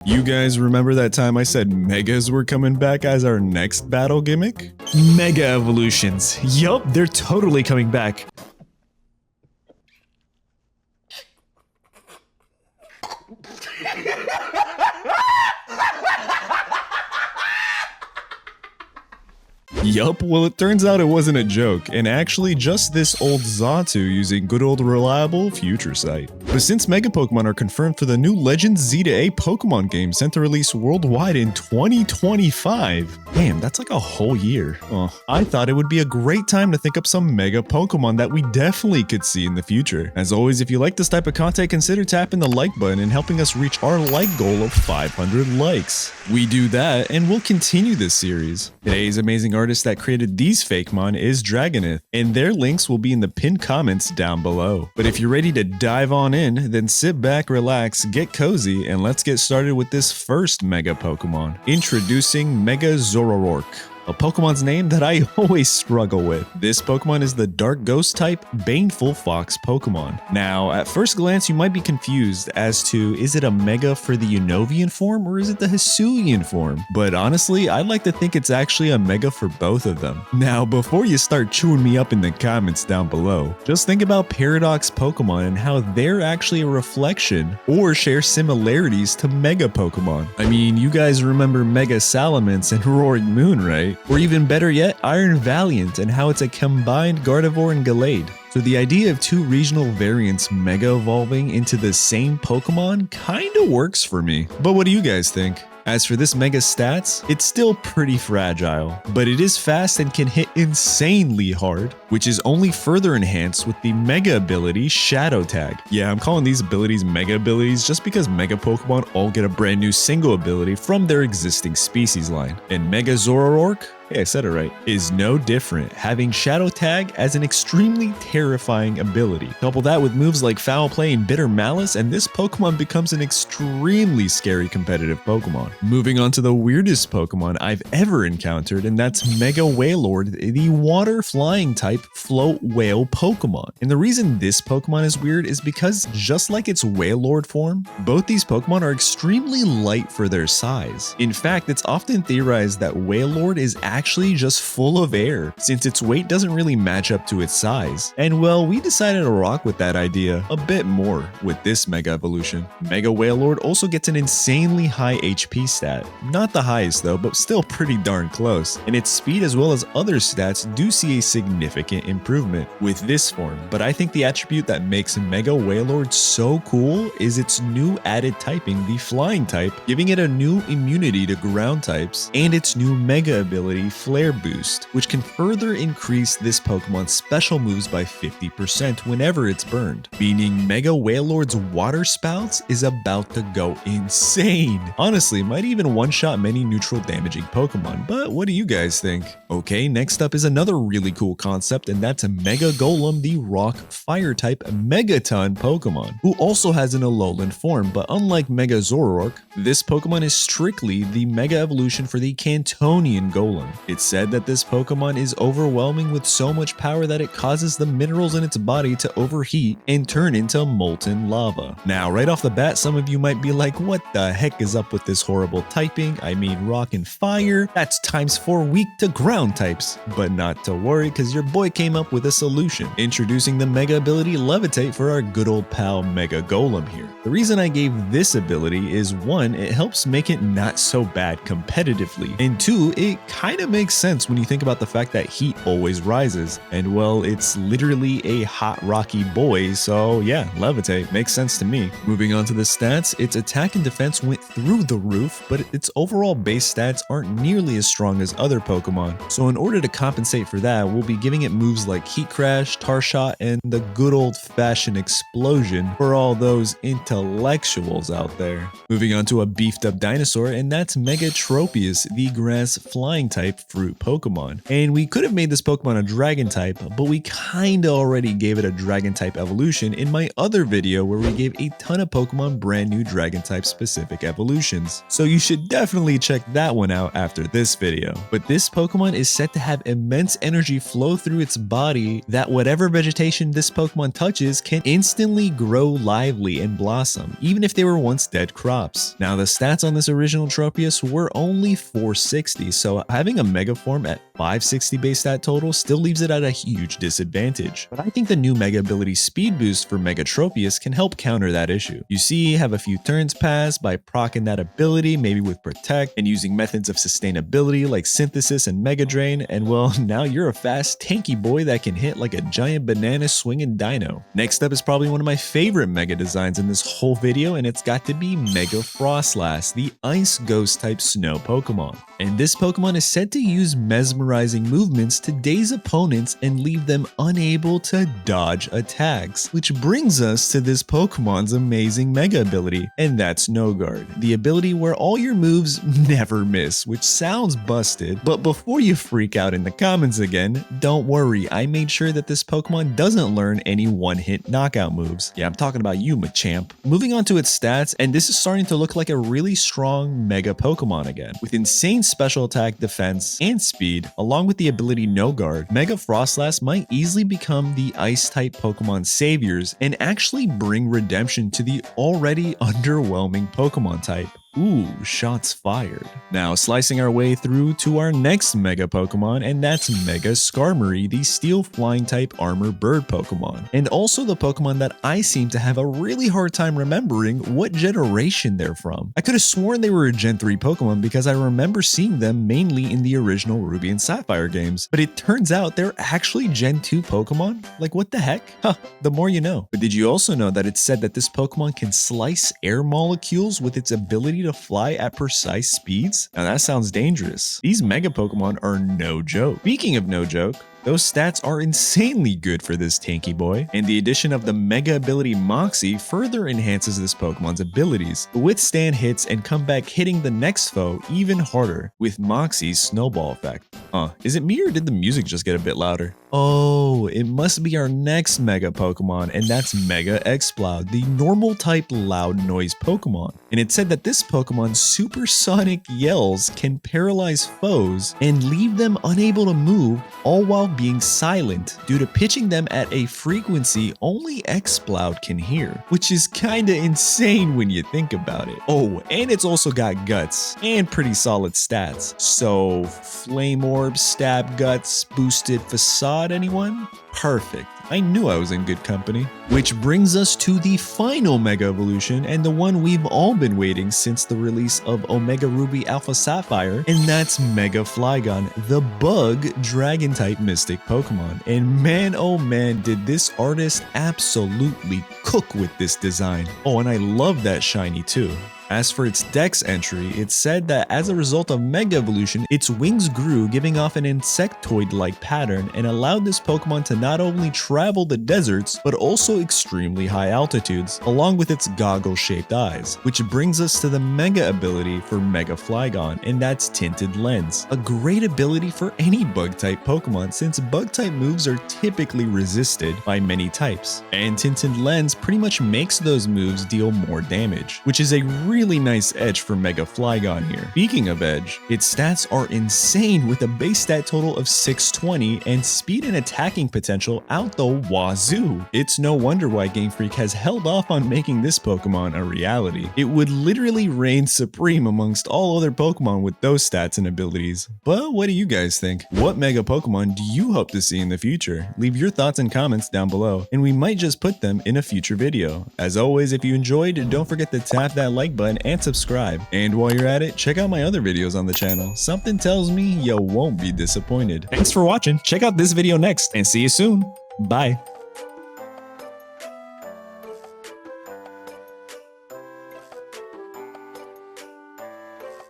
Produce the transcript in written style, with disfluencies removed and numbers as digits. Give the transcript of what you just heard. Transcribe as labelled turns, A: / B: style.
A: You guys remember that time I said Megas were coming back as our next battle gimmick?
B: Mega evolutions. Yup, they're totally coming back.
A: Yup, well it turns out it wasn't a joke, and actually just this old Xatu using good old reliable Future Sight. But since Mega Pokemon are confirmed for the new Legends Z to A Pokemon game set to release worldwide in 2025, damn, that's like a whole year. I thought it would be a great time to think up some Mega Pokemon that we definitely could see in the future. As always, if you like this type of content, consider tapping the like button and helping us reach our like goal of 500 likes. We do that, and we'll continue this series. Today's amazing artist that created these Fakemon is Dragonith, and their links will be in the pinned comments down below. But if you're ready to dive on in, then sit back, relax, get cozy, and let's get started with this first Mega Pokemon. Introducing Mega Zoroark, a Pokemon's name that I always struggle with. This Pokemon is the Dark Ghost type, Baneful Fox Pokemon. Now, at first glance, you might be confused as to, is it a Mega for the Unovian form or is it the Hisuian form? But honestly, I'd like to think it's actually a Mega for both of them. Now, before you start chewing me up in the comments down below, just think about Paradox Pokemon and how they're actually a reflection or share similarities to Mega Pokemon. I mean, you guys remember Mega Salamence and Roaring Moon, right? Or even better yet, Iron Valiant and how it's a combined Gardevoir and Gallade. So the idea of two regional variants mega evolving into the same Pokemon kinda works for me. But what do you guys think? As for this Mega stats, it's still pretty fragile, but it is fast and can hit insanely hard, which is only further enhanced with the Mega ability Shadow Tag. Yeah, I'm calling these abilities Mega abilities just because Mega Pokemon all get a brand new single ability from their existing species line. And Mega Zoroark, yeah, I said it right, is no different, having Shadow Tag as an extremely terrifying ability. Couple that with moves like Foul Play and Bitter Malice, and this Pokemon becomes an extremely scary competitive Pokemon. Moving on to the weirdest Pokemon I've ever encountered, and that's Mega Wailord, the water flying type float whale Pokemon. And the reason this Pokemon is weird is because just like its Wailord form, both these Pokemon are extremely light for their size. In fact, it's often theorized that Wailord is actually just full of air, since its weight doesn't really match up to its size. And well, we decided to rock with that idea a bit more with this Mega evolution. Mega Wailord also gets an insanely high HP stat. Not the highest though, but still pretty darn close. And its speed as well as other stats do see a significant improvement with this form. But I think the attribute that makes Mega Wailord so cool is its new added typing, the Flying type, giving it a new immunity to ground types, and its new Mega ability Flare Boost, which can further increase this Pokemon's special moves by 50% whenever it's burned, meaning Mega Wailord's water spouts is about to go insane. Honestly, might even one-shot many neutral damaging Pokemon, but what do you guys think? Okay, next up is another really cool concept, and that's Mega Golem, the rock fire type Megaton Pokemon, who also has an Alolan form, but unlike Mega Zoroark, this Pokemon is strictly the Mega evolution for the Cantonian Golem. It's said that this Pokemon is overwhelming with so much power that it causes the minerals in its body to overheat and turn into molten lava. Now, right off the bat, some of you might be like, what the heck is up with this horrible typing? I mean, rock and fire, that's ×4 weak to ground types. But not to worry, because your boy came up with a solution, introducing the Mega ability Levitate for our good old pal Mega Golem here. The reason I gave this ability is 1, it helps make it not so bad competitively, and 2, it kind of makes sense when you think about the fact that heat always rises, and well, it's literally a hot rocky boy, so yeah, Levitate makes sense to me. Moving on to the stats, its attack and defense went through the roof, but its overall base stats aren't nearly as strong as other Pokemon, so in order to compensate for that, we'll be giving it moves like Heat Crash, Tar Shot, and the good old-fashioned Explosion for all those intellectuals out there. Moving on to a beefed up dinosaur, and that's Mega Tropius, the grass flying type grapefruit Pokemon. And we could have made this Pokemon a dragon type, but we kinda already gave it a dragon type evolution in my other video where we gave a ton of Pokemon brand new dragon type specific evolutions. So you should definitely check that one out after this video. But this Pokemon is said to have immense energy flow through its body that whatever vegetation this Pokemon touches can instantly grow lively and blossom, even if they were once dead crops. Now the stats on this original Tropius were only 460, so having a Mega form at 560 base stat total still leaves it at a huge disadvantage. But I think the new Mega ability speed boost for Mega Tropius can help counter that issue. You see, have a few turns pass by proccing that ability, maybe with Protect, and using methods of sustainability like Synthesis and Mega Drain, and well, now you're a fast, tanky boy that can hit like a giant banana swinging dino. Next up is probably one of my favorite Mega designs in this whole video, and it's got to be Mega Frostlass, the Ice Ghost type Snow Pokemon. And this Pokemon is said to use mesmerizing movements to daze opponents and leave them unable to dodge attacks, which brings us to this Pokemon's amazing Mega ability, and that's No Guard, the ability where all your moves never miss, which sounds busted, but before you freak out in the comments again, don't worry, I made sure that this Pokemon doesn't learn any one-hit knockout moves. Yeah, I'm talking about you, Machamp. Moving on to its stats, and this is starting to look like a really strong Mega Pokemon again, with insane special attack, defense, and speed, along with the ability No Guard. Mega Frostlass might easily become the Ice-type Pokemon saviors and actually bring redemption to the already underwhelming Pokemon type. Ooh, shots fired. Now, slicing our way through to our next Mega Pokemon, and that's Mega Skarmory, the Steel Flying type Armor Bird Pokemon. And also the Pokemon that I seem to have a really hard time remembering what generation they're from. I could have sworn they were a Gen 3 Pokemon because I remember seeing them mainly in the original Ruby and Sapphire games, but it turns out they're actually Gen 2 Pokemon? Like, what the heck? Huh, the more you know. But did you also know that it's said that this Pokemon can slice air molecules with its ability to fly at precise speeds? Now that sounds dangerous. These Mega Pokemon are no joke. Speaking of no joke, those stats are insanely good for this tanky boy, and the addition of the Mega ability Moxie further enhances this Pokemon's abilities to withstand hits and come back hitting the next foe even harder with Moxie's snowball effect. Is it me or did the music just get a bit louder? Oh, it must be our next Mega Pokemon, and that's Mega Exploud, the normal type loud noise Pokemon. And it said that this Pokemon's supersonic yells can paralyze foes and leave them unable to move, all while being silent due to pitching them at a frequency only Exploud can hear, which is kinda insane when you think about it. Oh, and it's also got guts and pretty solid stats. So, Flame Orb, Stab Guts, Boosted Facade, anyone? Perfect. I knew I was in good company. Which brings us to the final Mega Evolution, and the one we've all been waiting since the release of Omega Ruby Alpha Sapphire, and that's Mega Flygon, the bug dragon-type mystic Pokemon. And man, oh man, did this artist absolutely cook with this design. Oh, and I love that shiny too. As for its Dex entry, it said that as a result of Mega Evolution, its wings grew, giving off an insectoid-like pattern, and allowed this Pokemon to not only travel the deserts, but also extremely high altitudes, along with its goggle-shaped eyes. Which brings us to the Mega ability for Mega Flygon, and that's Tinted Lens. A great ability for any Bug-type Pokemon, since Bug-type moves are typically resisted by many types. And Tinted Lens pretty much makes those moves deal more damage, which is a really nice edge for Mega Flygon here. Speaking of edge, its stats are insane with a base stat total of 620 and speed and attacking potential out the wazoo. It's no wonder why Game Freak has held off on making this Pokemon a reality. It would literally reign supreme amongst all other Pokemon with those stats and abilities. But what do you guys think? What Mega Pokemon do you hope to see in the future? Leave your thoughts and comments down below, and we might just put them in a future video. As always, if you enjoyed, don't forget to tap that like button and subscribe. And while you're at it, check out my other videos on the channel. Something tells me you won't be disappointed. Thanks for watching. Check out this video next and see you soon. Bye.